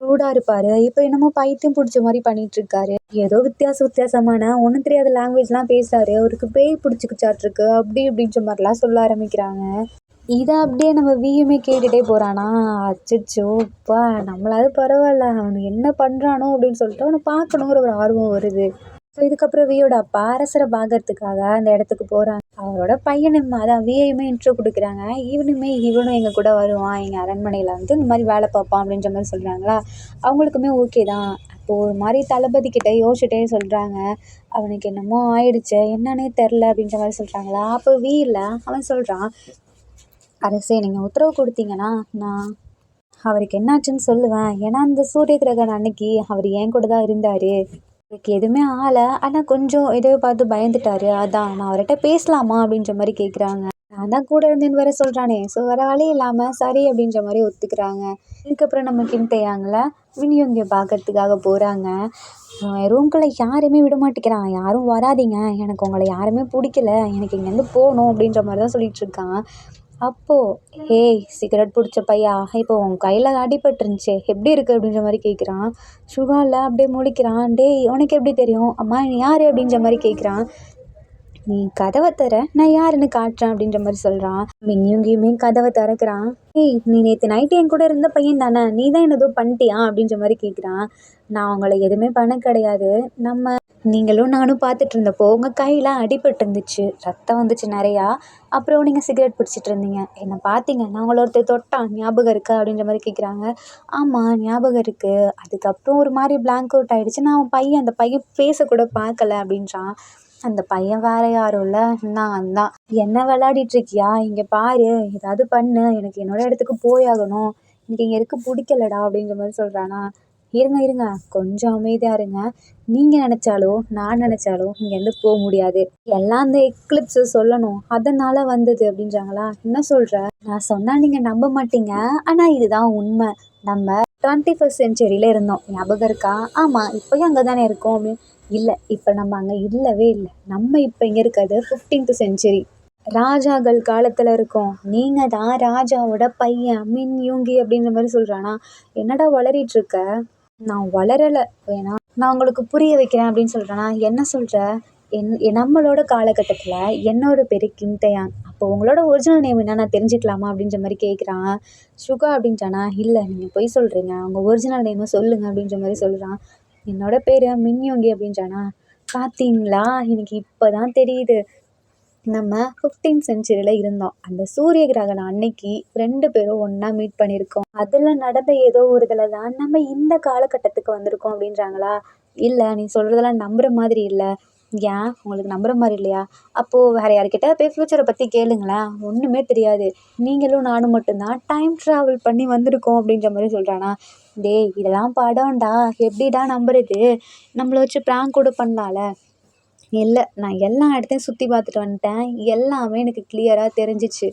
ரூடா இருப்பாரு. இப்ப என்னமோ பைத்தியம் புடிச்ச மாரி பண்ணிட்டுருக்காரு. ஏதோ வித்தியாசமான ஒண்ணும் தெரியாத லாங்குவேஜ்லாம் பேசுறாரு. அவருக்கு பேய் புடிச்சுக்கிச்சாட்ருக்கு. அப்படி இப்படின்ற மாரிலாம் சொல்ல ஆரம்பிக்கிறாங்க. இத அப்படியே நம்ம வியுமே கேட்டுட்டே போறானா. அச்சச்சோ! அப்பா நம்மளாவது பரவால்ல. அவன் என்ன பண்றானோ அப்படின்னு சொல்லிட்டு அவன பார்க்கணுங்கிற ஒரு ஆர்வம் வருது. ஸோ இதுக்கப்புறம் வியோட அப்பா அரசர பார்க்கறதுக்காக அந்த இடத்துக்கு போறாங்க. அவரோட பையனும் அதான் வியையுமே இன்ட்ரோ குடுக்குறாங்க. இவனும் எங்க கூட வருவான். எங்க அரண்மனையில வந்து இந்த மாரி வேலை பார்ப்பான் அப்படின்ற மாரி சொல்றாங்களா. அவங்களுக்குமே ஓகே தான். அப்போ ஒரு மாரி தளபதி கிட்ட யோசிச்சுட்டே சொல்றாங்க. அவனுக்கு என்னமோ ஆயிடுச்சு. என்னன்னே தெர்ல அப்படின்ற மாரி சொல்றாங்களா. அப்போ இல்ல அவன் சொல்றான். அரசே நீங்க உத்தரவு குடுத்தீங்கன்னா, நான் அவருக்கு என்னாச்சுன்னு சொல்லுவேன். ஏன்னா அந்த சூரிய கிரகணம் அன்னைக்கு அவரு என் கூட தான் இருந்தாரு. அவருக்கு எதுவுமே ஆகல. ஆனா கொஞ்சம் எதையோ பார்த்து பயந்துட்டாரு. அதான் நான் அவர்ட்ட பேசலாமா? அப்படின்ற மாரி கேட்குறாங்க. நான் தான் கூட இருந்தேன்னு வேற சொல்றானே. ஸோ வேற வழி இல்லாம சரி அப்படின்ற மாரி ஒத்துக்கிறாங்க. இதுக்கப்புறம் நம்ம கின்டேயாங்ல மின்யுங்கிய பார்க்கறதுக்காக போறாங்க. ரூம்குள்ள யாரையுமே விட மாட்டேங்கிறான். யாரும் வராதீங்க. எனக்கு உங்கள யாருமே புடிக்கல. எனக்கு இங்கேருந்து போணும் அப்படின்ற மாரி தான் சொல்லிட்டு இருக்கான். அப்போ, "ஏய் சிகரெட் புடிச்ச பையா, இப்போ உன் கையில அடிபட்டுருந்துச்சே, எப்படி இருக்கு?" அப்படின்ற மாரி கேட்குறான். சுகால அப்படியே முழிக்கிறான். "டேய் உனக்கு எப்படி தெரியும்? அம்மா நீ யாரு?" அப்படின்ற மாரி கேட்குறான். "நீ கதவ தர, நான் யாருன்னு காட்டுறேன்." அப்படின்ற மாரி சொல்றான். மின்யுங்கியுமே கதவ திறக்கிறான். "ஏய் நீ நேத்து நைட்டு என் கூட இருந்த பையன் தானே? நீ தான் என்ன ஏதோ பண்ணிட்டியா?" அப்படின்ற மாரி கேட்குறான். "நான் உங்கள எதுவுமே பண்ண கிடையாது. நீங்களும் நானும் பார்த்துட்டு இருந்தப்போ உங்க கையில அடிபட்டு இருந்துச்சு. ரத்தம் வந்துச்சு நெறையா. அப்புறம் நீங்க சிகரெட் பிடிச்சிட்டு இருந்தீங்க. என்ன பார்த்தீங்க. நான் உங்கள ஒருத்தன் தொட்டான். ஞாபகம் இருக்கா?" அப்படின்ற மாரி கேட்குறாங்க. "ஆமா ஞாபகம் இருக்கு. அதுக்கப்புறம் ஒரு மாரி பிளாங்க் அவுட் ஆயிடுச்சு. நான் அந்த பையன் ஃபேஸ கூட பார்க்கல." அப்படின்றான். அந்த பையன் வேற யாரும் இல்ல. நான் தான். "என்ன விளையாடிட்டு இருக்கியா? இங்க பாரு. ஏதாவது பண்ணு. எனக்கு என்னோட இடத்துக்கு போயாகணும். எனக்கு இங்க இருக்க புடிக்கலடா." அப்படின்ற மாரி சொல்றானா. இருங்க. கொஞ்சம் அமைதியா இருங்க. நீங்க நெனச்சாலோ, நான் நெனச்சாலோ இங்கேருந்து முடியாது. எல்லாம் அந்த எக்லிப்ஸ சொல்லணும். அதனால வந்தது." அப்படின்றாங்களா. "என்ன சொல்ற?" "நான் சொன்னா நீங்க நம்ப மாட்டீங்க. ஆனா இதுதான் உண்மை. நம்ம 21st செஞ்சுரியில இருந்தோம். ஞாபகம் இருக்கா?" "ஆமா. இப்பயும் அங்க தானே இருக்கோம்." அப்படின்னு. "இல்ல. இப்ப நம்ம அங்க இல்லவே இல்ல. நம்ம இப்ப இங்க இருக்கிறது 15th செஞ்சுரி. ராஜாக்கள் காலத்துல இருக்கோம். நீங்க தான் ராஜாவோட பையன் மின்யூங்கி." அப்படின்ற மாரி சொல்றானா. "என்னடா வளரிட்டு இருக்க?" "நான் வளரல. வேணா நான் உங்களுக்கு புரிய வைக்கிறேன்." அப்படின்னு சொல்றானா. "என்ன சொல்ற?" நம்மளோட காலகட்டத்துல என்னோட பேரு கின்டயான். அப்போ உங்களோட ஒரிஜினல் நேம் என்ன நான் தெரிஞ்சுக்கலாமா?" அப்படின்ற மாரி கேட்குறான். சுகா அப்படின்ட்டானா. "இல்ல நீங்க பொய் சொல்றீங்க. உங்க ஒரிஜினல் நேம சொல்லுங்க." அப்படின்ற மாரி சொல்றான். "என்னோட பேரு மின்யோங்கி." அப்படின்றானா. "பார்த்தீங்களா? எனக்கு இப்ப தான் தெரியுது. நம்ம 15th செஞ்சுரியில இருந்தோம். அந்த சூரிய கிரகணம் அன்னைக்கு 2 பேரும் ஒண்ணா மீட் பண்ணியிருக்கோம். அதுல நடந்த ஏதோ ஒரு இதுல தான் நம்ம இந்த காலகட்டத்துக்கு வந்திருக்கோம்." அப்படின்றாங்களா. "இல்ல நீ சொல்றதெல்லாம் நம்புற மாதிரி இல்ல." "ஏன்? உங்களுக்கு நம்புற மாரி இல்லையா? அப்போ வேற யார்கிட்டயாவது போய் ஃப்யூச்சர பத்தி கேளுங்களேன். ஒண்ணுமே தெரியாது. நீங்களும் நானும் மட்டும் தான் டைம் ட்ராவல் பண்ணி வந்திருக்கோம்." அப்படின்ற மாரி சொல்றானா. "டேய் இதெல்லாம் படம்டா. எப்படிடா நம்புறது? நம்மள வச்சு பிராங்க் கூட பண்ணலாம்ல." "இல்ல. நான் எல்லா இடத்தையும் சுத்தி பார்த்துட்டு வந்துட்டேன். எல்லாமே எனக்கு கிளியரா தெரிஞ்சுச்சு.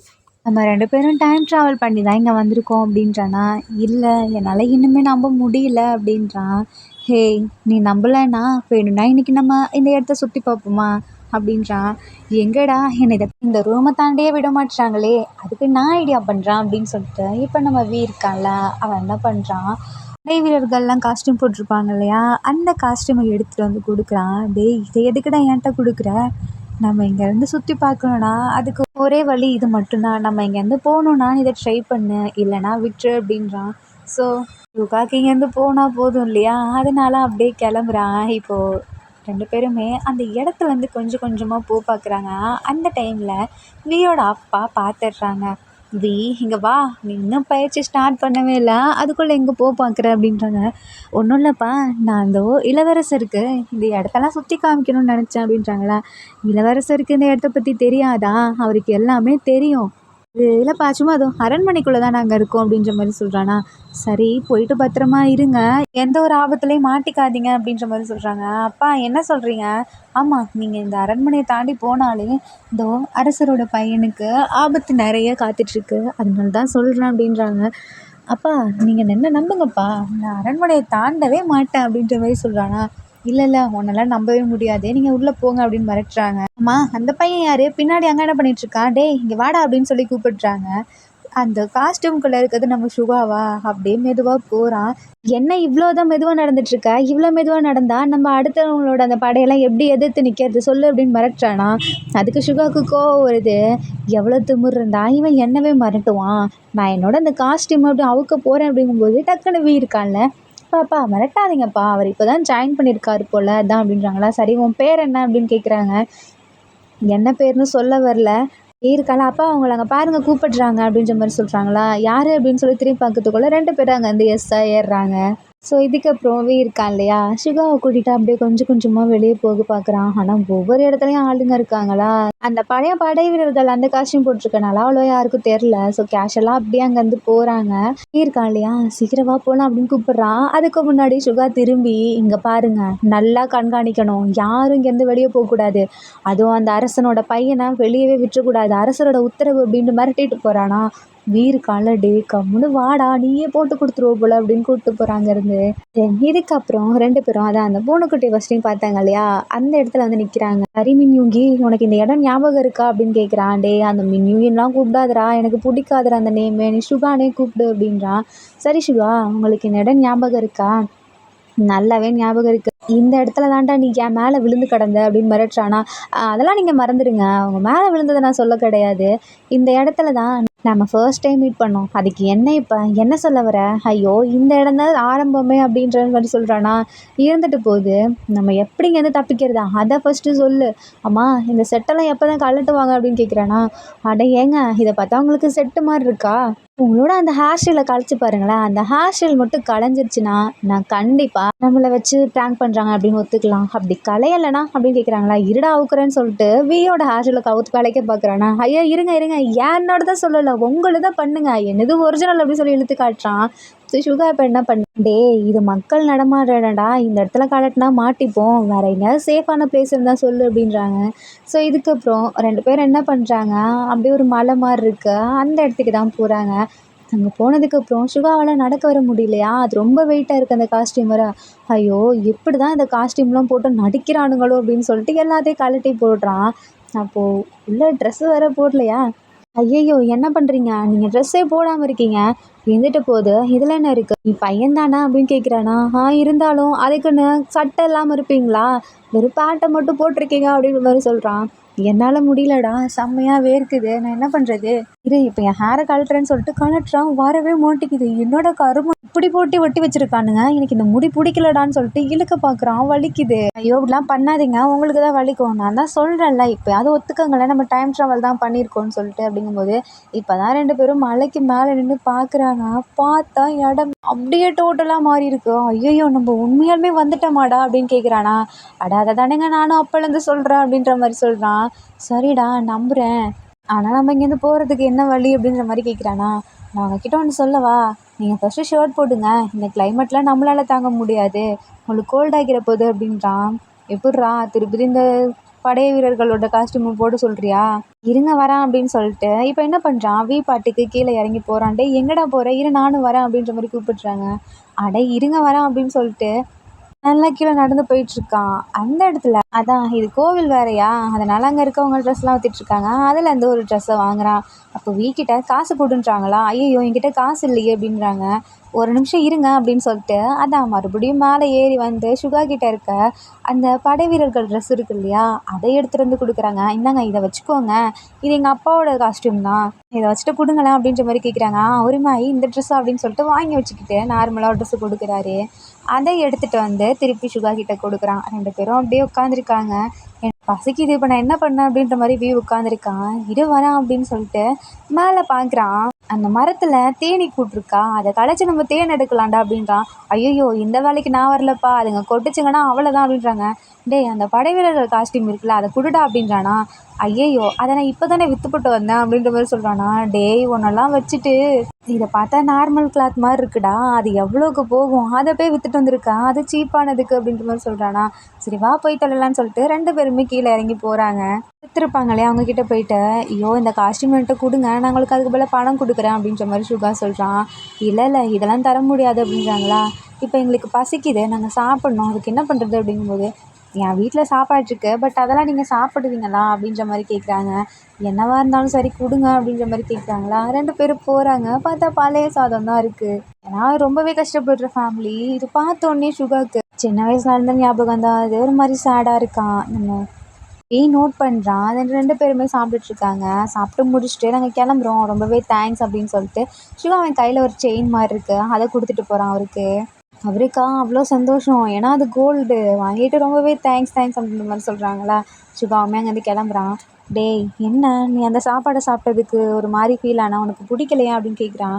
நம்ம 2 பேரும் டைம் ட்ராவல் பண்ணி தான் இங்க வந்திருக்கோம்." அப்படின்றானா. "இல்ல என்னால இன்னுமே நம்ப முடியல." அப்படின்றான். ஹேய், நீ நம்பலன்னா வேணும்னா இன்னைக்கு நம்ம இந்த இடத்த சுற்றி பார்ப்போமா அப்படின்றான். எங்கடா என்னை இந்த ரூமை தாண்டியே விட மாட்றாங்களே, அதுக்கு நான் ஐடியா பண்ணுறான் அப்படின்னு சொல்லிட்டு இப்போ நம்ம இருக்கான்ல, அவன் என்ன பண்ணுறான், படை வீரர்கள்லாம் காஸ்டியூம் போட்டிருப்பாங்க இல்லையா, அந்த காஸ்டியூமை எடுத்துகிட்டு வந்து கொடுக்குறான். டேய், இதை எதுக்குடா என்கிட்ட கொடுக்குற, நம்ம இங்கேருந்து சுற்றி பார்க்கணும்னா அதுக்கு ஒரே வழி இது மட்டும்தான், நம்ம இங்கேருந்து போகணுன்னா இதை ட்ரை பண்ணு, இல்லைனா விட்டுரு அப்படின்றான். ஸோ யுகாக்கு இங்கேருந்து போனால் போதும் இல்லையா, அதனால அப்படியே கிளம்புறான். இப்போது ரெண்டு பேருமே அந்த இடத்துலேருந்து கொஞ்சம் கொஞ்சமாக பார்க்குறாங்க. அந்த டைமில் வியோட அப்பா பார்த்துடுறாங்க. வி, இங்கே வா, நீ இன்னும் பயிற்சி ஸ்டார்ட் பண்ணவே இல்லை, அதுக்குள்ளே எங்கே பார்க்குற அப்படின்றாங்க. ஒன்றும் இல்லைப்பா, நான் அந்த இளவரசருக்கு இந்த இடத்தெல்லாம் சுற்றி காமிக்கணும்னு நினச்சேன் அப்படின்றாங்களா. இளவரசருக்கு இந்த இடத்த பற்றி தெரியாதா, அவருக்கு எல்லாமே தெரியும். இல்லைப்பா, சும்மா அதுவும் அரண்மனைக்குள்ளே தான் நாங்கள் இருக்கோம் அப்படின்ற மாதிரி சொல்கிறானா. சரி, போயிட்டு பத்திரமா இருங்க, எந்த ஒரு ஆபத்துலேயும் மாட்டிக்காதீங்க அப்படின்ற மாதிரி சொல்கிறாங்க. அப்பா என்ன சொல்கிறீங்க, ஆமாம், நீங்கள் இந்த அரண்மனையை தாண்டி போனாலே இந்த அரசரோட பையனுக்கு ஆபத்து நிறைய காத்துட்ருக்கு, அதனால தான் சொல்கிறேன் அப்படின்றாங்க. அப்பா நீங்கள் என்ன நம்புங்கப்பா, நான் அரண்மனையை தாண்டவே மாட்டேன் அப்படின்ற மாதிரி சொல்கிறானா. இல்லை உன்னெல்லாம் நம்பவே முடியாது, நீங்கள் உள்ளே போங்க அப்படின்னு மிரட்டுறாங்க. அம்மா, அந்த பையன் யார், பின்னாடி அங்கே என்ன பண்ணிகிட்ருக்கான், டேய் இங்கே வாடா அப்படின்னு சொல்லி கூப்பிடுறாங்க. அந்த காஸ்டியூம்குள்ளே இருக்கிறது நம்ம சுகாவா, அப்படியே மெதுவாக போகிறான். என்ன இவ்வளோ தான் மெதுவாக நடந்துட்டுருக்க, இவ்வளோ மெதுவாக நடந்தால் நம்ம அடுத்தவங்களோட அந்த படையெல்லாம் எப்படி எதிர்த்து நிற்கிறது சொல்லு அப்படின்னு மிரட்டுறானா. அதுக்கு சுகாவுக்கு கோவம் வருது. எவ்வளோ திமிர் இருந்தா இவன் என்னவே மிரட்டுவான், நான் என்னோட அந்த காஸ்டியூம் அப்படி அவுக்க போகிறேன் அப்படிங்கும்போது டக்குன்னு இருக்கான்ல. பாப்பா மிரட்டாதீங்கப்பா, அவர் இப்போ தான் ஜாயின் பண்ணியிருக்காரு போல் அதான் அப்படின்றாங்களா. சரி, உன் பேர் என்ன அப்படின்னு கேட்குறாங்க. என்ன பேர்னு சொல்ல வரல. இருக்காளா, அப்பா அவங்கள அங்கே பாருங்கள் கூப்பிடுறாங்க அப்படின்ற மாதிரி சொல்கிறாங்களா. யார் அப்படின்னு சொல்லி திரும்பி பார்க்கறதுக்குள்ள ரெண்டு பேரும் அங்கே வந்து எஸ்ஸாக ஏறுறாங்க. ஸோ இதுக்கப்புறம் இருக்கான் இல்லையா, சுகாவை கூட்டிகிட்டு அப்படியே கொஞ்சம் கொஞ்சமாக வெளியே போக பார்க்குறான். ஆனால் ஒவ்வொரு இடத்துலையும் ஆளுங்க இருக்காங்களா. அந்த பழைய படை வீரர்கள் அந்த காஸ்டியூம் போட்டிருக்கனால அவ்வளோ யாருக்கும் தெரில. ஸோ கேஷுவலாக அப்படியே அங்கேருந்து போகிறாங்க. இருக்கான் இல்லையா, சீக்கிரமா போகலாம் அப்படின்னு கூப்பிடுறான். அதுக்கு முன்னாடி சுகா திரும்பி, இங்கே பாருங்க, நல்லா கண்காணிக்கணும், யாரும் இங்கேருந்து வெளியே போகக்கூடாது, அதுவும் அந்த அரசனோட பையனை வெளியவே விட்டுறக்கூடாது, அரசரோட உத்தரவு அப்படின்னு மிரட்டிட்டு போகிறானா. வீருக்கால, டே கம்முன்னு வாடா, நீயே போட்டு கொடுத்துருவ போல அப்படின்னு கூப்பிட்டு போகிறாங்க இருந்து. இதுக்கப்புறம் ரெண்டு பேரும் அதான் அந்த பூனைக்குட்டி ஃபஸ்ட்டையும் பார்த்தாங்க இல்லையா, அந்த இடத்துல வந்து நிற்கிறாங்க. சரி மின்யூங்கி, உனக்கு இந்த இடம் ஞாபகம் இருக்கா அப்படின்னு கேட்குறான். டே அந்த மின்யூங்கின்லாம் கூப்பிடாதரா, எனக்கு பிடிக்காதரா அந்த நேமே, நீ சுகானே கூப்பிடு அப்படின்றான். சரி சுகா, உங்களுக்கு இந்த இடம் ஞாபகம் இருக்கா, நல்லாவே ஞாபகம் இருக்குது, இந்த இடத்துல தான்டா நீ என் மேலே விழுந்து கிடந்த அப்படின்னு மிரட்டுறானா. அதெல்லாம் நீங்கள் மறந்துடுங்க, அவங்க மேலே விழுந்ததை நான் சொல்ல கிடையாது, இந்த இடத்துல தான் நம்ம ஃபர்ஸ்ட் டைம் மீட் பண்ணோம், அதுக்கு என்ன இப்போ என்ன சொல்ல வர, ஐயோ இந்த இடம் தான் ஆரம்பமே அப்படின்ற மாதிரி சொல்கிறானா. இருந்துட்டு போகுது, நம்ம எப்படிங்க தப்பிக்கிறதா அதை ஃபஸ்ட்டு சொல்லு. அம்மா, இந்த செட்டெல்லாம் எப்போ தான் கழட்டுவாங்க அப்படின்னு கேட்குறானா. அட ஏங்க, இதை பார்த்தா உங்களுக்கு செட்டு மாதிரி இருக்கா, உங்களோட அந்த ஹேர் ஸ்டைலை கழிச்சு பாருங்களேன், அந்த ஹேர் ஸ்டைல் மட்டும் களைஞ்சிருச்சுன்னா நான் கண்டிப்பாக நம்மளை வச்சு ப்ராங்க் பண்ணுறாங்க அப்படின்னு ஒத்துக்கலாம், அப்படி களையலைனா அப்படின்னு கேட்குறாங்களா. இருடா அவுக்குறேன்னு சொல்லிட்டு வியோட ஹேர் ஸ்டைலை களைக்க பார்க்குறானா. ஐயா இருங்க இருங்க, என்னோட தான் சொல்லலை, உங்களை தான் பண்ணுங்க, என்னது ஒரிஜினல் அப்படின்னு சொல்லி இழுத்து காட்டுறான். சுகா இப்போ என்ன பண்ண, டே இது மக்கள் நடமாடுறடா, இந்த இடத்துல கலட்டினா மாட்டிப்போம், வேற எங்கேயாவது சேஃபான பிளேஸ் இருந்தால் சொல்லு அப்படின்றாங்க. ஸோ இதுக்கப்புறம் ரெண்டு பேரும் என்ன பண்ணுறாங்க, அப்படியே ஒரு மலை மாதிரி இருக்கு, அந்த இடத்துக்கு தான் போகிறாங்க. அங்கே போனதுக்கப்புறம் சுகாவால் நடக்க வர முடியலையா, அது ரொம்ப வெயிட்டாக இருக்குது அந்த காஸ்டியூம் வர. ஐயோ எப்படி தான் இந்த காஸ்டியூம்லாம் போட்டு நடிக்கிறானுங்களோ அப்படின்னு சொல்லிட்டு எல்லாத்தையும் கழட்டி போடுறான். அப்போது உள்ள ட்ரெஸ்ஸு வேறு போடலையா. ஐயையோ என்ன பண்ணுறீங்க, நீங்கள் ட்ரெஸ்ஸே போடாமல் இருக்கீங்க, இருந்துட்டு போகுது, இதில் என்ன இருக்குது, நீ பையன் தானே அப்படின்னு கேட்குறானா. இருந்தாலும் அதுக்குன்னு சட்டை இல்லாமல் இருப்பீங்களா, வெறும் பேண்ட்டை மட்டும் போட்டிருக்கீங்க அப்படின்ற மாதிரி சொல்கிறான். என்னால் முடியலடா, செம்மையாக வேர்க்குது, நான் என்ன பண்ணுறது, இது இப்போ என் ஹேரை கழட்டுறேன்னு சொல்லிட்டு கழட்டுறான், வரவே மாட்டேங்குது, என்னோட கருமம் இப்படி போட்டு ஒட்டி வச்சிருக்கானுங்க, எனக்கு இந்த முடி பிடிக்கலடான்னு சொல்லிட்டு இழுக்க பார்க்குறான், வலிக்குது. ஐயோ இப்படிலாம் பண்ணாதீங்க, உங்களுக்கு தான் வலிக்கும், நான் தான் சொல்கிறேன்ல, இப்போ அது ஒத்துக்கங்களேன், நம்ம டைம் ட்ராவல் தான் பண்ணியிருக்கோன்னு சொல்லிட்டு அப்படிங்கும்போது இப்போ தான் ரெண்டு பேரும் மலைக்கு மேலே நின்று பார்க்குறாங்க. பார்த்தா இடம் அப்படியே டோட்டலாக மாறி இருக்கு. ஐயோ நம்ம உண்மையாலுமே வந்துட்டோமாடா அப்படின்னு கேட்குறானா. அட அதை தானேங்க நானும் அப்போலேருந்து சொல்கிறேன் அப்படின்ற மாதிரி சொல்கிறான். சரிடா நம்புகிறேன், ஆனால் நம்ம இங்கேருந்து போகிறதுக்கு என்ன வழி அப்படின்ற மாதிரி கேட்குறானா. நான் உங்ககிட்ட ஒன்று சொல்லவா, நீங்கள் ஃபஸ்ட்டு ஷர்ட் போடுங்க, இந்த கிளைமேட்டில் நம்மளால் தாங்க முடியாது, உங்களுக்கு கோல்ட் ஆகிற போகுது அப்படின்றான். எப்பட்றா திருப்பதி இந்த படை வீரர்களோட காஸ்டியூமை போட சொல்கிறியா, இருங்க வரேன் அப்படின்னு சொல்லிட்டு இப்போ என்ன பண்ணுறான், வி பாட்டுக்கு கீழே இறங்கி போகிறான். டே எங்கடா போகிற, இரு நானும் வரேன் அப்படின்ற மாதிரி கூப்பிடுறாங்க. அடே இருங்க வரேன் அப்படின்னு சொல்லிட்டு நல்லா கீழே நடந்து போயிட்டுருக்கான். அந்த இடத்துல அதான் இது கோவில் வேறயா, அதனால அங்கே இருக்கவங்க ட்ரெஸ்லாம் வித்துட்ருக்காங்க. அதுலேருந்து ஒரு ட்ரெஸ்ஸை வாங்குறான். அப்போ வீக்கிட்ட காசு கொடுன்றாங்களா, ஐயோ என்கிட்ட காசு இல்லையே அப்படின்றாங்க. ஒரு நிமிஷம் இருங்க அப்படின்னு சொல்லிட்டு அதான் மறுபடியும் மேலே ஏறி வந்து சுகா கிட்ட இருக்க அந்த படை வீரர்கள் ட்ரெஸ் இருக்கு இல்லையா, அதை எடுத்துகிட்டு வந்து கொடுக்குறாங்க. இந்தாங்க இதை வச்சுக்கோங்க, இது எங்கள் அப்பாவோட காஸ்ட்யூம் தான், இதை வச்சுட்டு கொடுங்களேன் அப்படின்ற மாதிரி கேட்குறாங்க. அவருமாயி இந்த ட்ரெஸ் அப்படின்னு சொல்லிட்டு வாங்கி வச்சுக்கிட்டு நார்மலாக ஒரு ட்ரெஸ்ஸு கொடுக்குறாரு. அதை எடுத்துகிட்டு வந்து திருப்பி சுகா கிட்ட கொடுக்குறான். 2 பேரும் அப்படியே உட்காந்துருக்காங்க. எனக்கு பசிக்குது, இப்போ நான் என்ன பண்ணேன் அப்படின்ற மாதிரி போய் உட்காந்துருக்கான். இரு வரேன் அப்படின்னு சொல்லிட்டு மேலே பார்க்குறான். அந்த மரத்தில் தேனீ கூட்டிருக்கா, அதை களைச்சி நம்ம தேன் எடுக்கலாம்டா அப்படின்றான். ஐயோ இந்த வேலைக்கு நான் வரலப்பா, அதுங்க கொட்டுச்சுங்கன்னா அவ்வளோதான் அப்படின்றாங்க. டேய் அந்த படை வீரர்கள் காஸ்டியூம் இருக்குல்ல அதை குடுடா அப்படின்றானா. ஐயையோ அதை நான் இப்போ தானே விற்றுப்பட்டு வந்தேன் அப்படின்ற மாதிரி சொல்கிறானா. டேய் உன்னெல்லாம் வச்சுட்டு இதை பார்த்தா நார்மல் கிளாத் மாதிரி இருக்குடா, அது எவ்வளோக்கு போகும், அதை போய் விற்றுட்டு வந்திருக்கா, அது சீப்பானதுக்கு அப்படின்ற மாதிரி சொல்கிறானா. சரி வா போய் தள்ளலான்னு சொல்லிட்டு 2 பேருமே கீழே இறங்கி போகிறாங்க. விற்றுருப்பாங்களே அவங்கக்கிட்ட போயிட்டு, ஐயோ இந்த காஸ்டியூம் என்கிட்ட கொடுங்க, நான் உங்களுக்கு அதுக்கு பதிலாக பணம் கொடுக்குறேன் அப்படின்ற மாதிரி சுகா சொல்கிறான். இல்லை இதெல்லாம் தர முடியாது அப்படின்றாங்களா. இப்போ எங்களுக்கு பசிக்குது, நாங்கள் சாப்பிட்ணும், அதுக்கு என்ன பண்ணுறது அப்படிங்கும்போது, என் வீட்டில் சாப்பாடு இருக்குது, பட் அதெல்லாம் நீங்கள் சாப்பிடுவீங்களா அப்படின்ற மாதிரி கேட்குறாங்க. என்னவா இருந்தாலும் சரி கொடுங்க அப்படின்ற மாதிரி கேட்குறாங்களா. 2 பேரும் போகிறாங்க. பார்த்தா பழைய சாதம் தான் இருக்குது. ஏன்னா ரொம்பவே கஷ்டப்படுற ஃபேமிலி. இது பார்த்தோன்னே சுகாவுக்கு சின்ன வயசுல இருந்த ஞாபகம் தான், அது ஒரு மாதிரி சேடாக இருக்கான். நம்ம நோட் பண்ணுறான். அது 2 பேருமே சாப்பிட்டுட்ருக்காங்க. சாப்பிட்டு முடிச்சுட்டு நாங்கள் கிளம்புறோம், ரொம்பவே தேங்க்ஸ் அப்படின்னு சொல்லிட்டு சுகா அவன் கையில் ஒரு செயின் மாதிரி இருக்குது, அதை கொடுத்துட்டு போகிறான் அவருக்கு. அவருக்கா அவ்வளோ சந்தோஷம், ஏன்னா அது கோல்டு வாங்கிட்டு ரொம்பவே தேங்க்ஸ் அப்படின்ற மாதிரி சொல்கிறாங்களா. சுகாவுமே அங்கேருந்து கிளம்புறான். டேய் என்ன நீ அந்த சாப்பாடை சாப்பிட்டதுக்கு ஒரு மாதிரி ஃபீல் ஆனால் உனக்கு பிடிக்கலையா அப்படின்னு கேட்குறான்.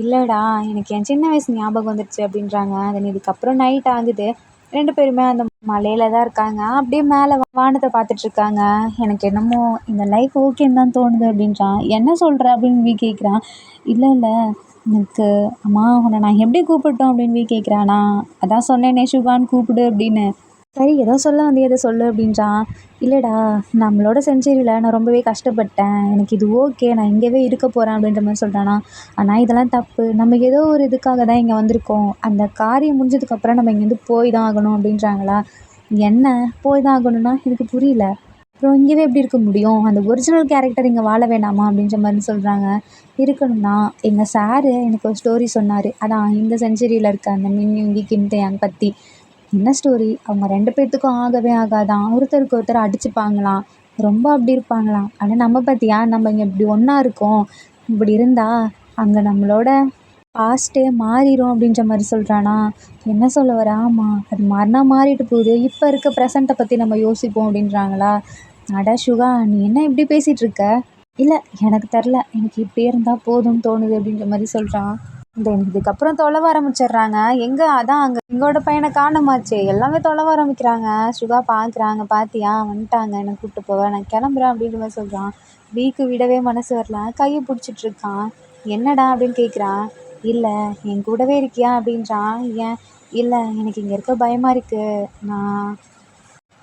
இல்லைடா எனக்கு என் சின்ன வயசு ஞாபகம் வந்துடுச்சு அப்படின்றாங்க. தென் இதுக்கப்புறம் நைட் ஆகுது. 2 பேருமே அந்த மலையில தான் இருக்காங்க. அப்படியே மேலே வானத்தை பார்த்துட்ருக்காங்க. எனக்கு என்னமோ இந்த லைஃப் ஓகேன்னு தான் தோணுது அப்படின்றான். என்ன சொல்கிற அப்படின்னு கேட்குறான். இல்லை எனக்கு அம்மா உன்னை நான் எப்படி கூப்பிட்டோம் அப்படின்னு கேட்குறானா. அதான் சொன்னேனே சுகான்னு கூப்பிடு அப்படின்னு. சரி ஏதோ சொல்ல வந்து எதை சொல்லு அப்படின்றான். இல்லைடா நம்மளோட செஞ்சுரியில் நான் ரொம்பவே கஷ்டப்பட்டேன், எனக்கு இது ஓகே, நான் இங்கேவே இருக்க போகிறேன் அப்படின்ற மாதிரி சொல்கிறானா. ஆனால் இதெல்லாம் தப்பு, நம்ம ஏதோ ஒரு இதுக்காக தான் இங்கே வந்திருக்கோம், அந்த காரியம் முடிஞ்சதுக்கப்புறம் நம்ம இங்கேருந்து போய் தான் ஆகணும் அப்படின்றாங்களா. என்ன போய் தான் ஆகணும்னா எனக்கு புரியல, அப்புறம் இங்கேவே எப்படி இருக்க முடியும், அந்த ஒரிஜினல் கேரக்டர் இங்கே வாழ வேணாமா அப்படின்ற மாதிரி சொல்கிறாங்க. இருக்கணும்னா எங்கள் சாரு எனக்கு ஒரு ஸ்டோரி சொன்னார், அதான் இந்த செஞ்சுரியில் இருக்க அந்த மின்யுங்கி கிம் டேயாங் பற்றி. என்ன ஸ்டோரி, அவங்க 2 பேர்த்துக்கும் ஆகவே ஆகாதான், ஒருத்தருக்கு ஒருத்தர் அடிச்சுப்பாங்களாம், ரொம்ப அப்படி இருப்பாங்களாம். ஆனால் நம்ம பார்த்தியா நம்ம இங்கே இப்படி ஒன்றா இருக்கோம், இப்படி இருந்தால் அங்கே நம்மளோட பாஸ்ட்டே மாறிடும் அப்படின்ற மாதிரி சொல்கிறானா. என்ன சொல்ல வர, ஆமாம் அது மாறினா மாறிட்டு போகுது, இப்போ இருக்க ப்ரெசண்ட்டை பற்றி நம்ம யோசிப்போம் அப்படின்றாங்களா. அட சுகா நீ என்ன இப்படி பேசிகிட்டு இருக்க. இல்லை எனக்கு தெரில, எனக்கு இப்படியே இருந்தால் போதும்னு தோணுது அப்படின்ற மாதிரி சொல்கிறான். இதுக்கப்புறம் தொலைவ ஆரம்பிச்சிடுறாங்க. எங்கே அதான் அங்கே எங்களோட பையனை காணோமாச்சே, எல்லாமே தொலைவ ஆரம்பிக்கிறாங்க. சுகா பார்க்குறாங்க. பார்த்தியா வந்துட்டாங்க, என்னை கூப்பிட்டு போவேன், நான் கிளம்புறேன் அப்படின்ற மாதிரி சொல்கிறான். வீக்கு விடவே மனசு வரல, கையை பிடிச்சிட்ருக்கான். என்னடா அப்படின்னு கேட்குறான். இல்லை என் கூடவே இருக்கியா அப்படின்றான். ஏன் இல்லை எனக்கு இங்கே இருக்க பயமாக இருக்குது, நான்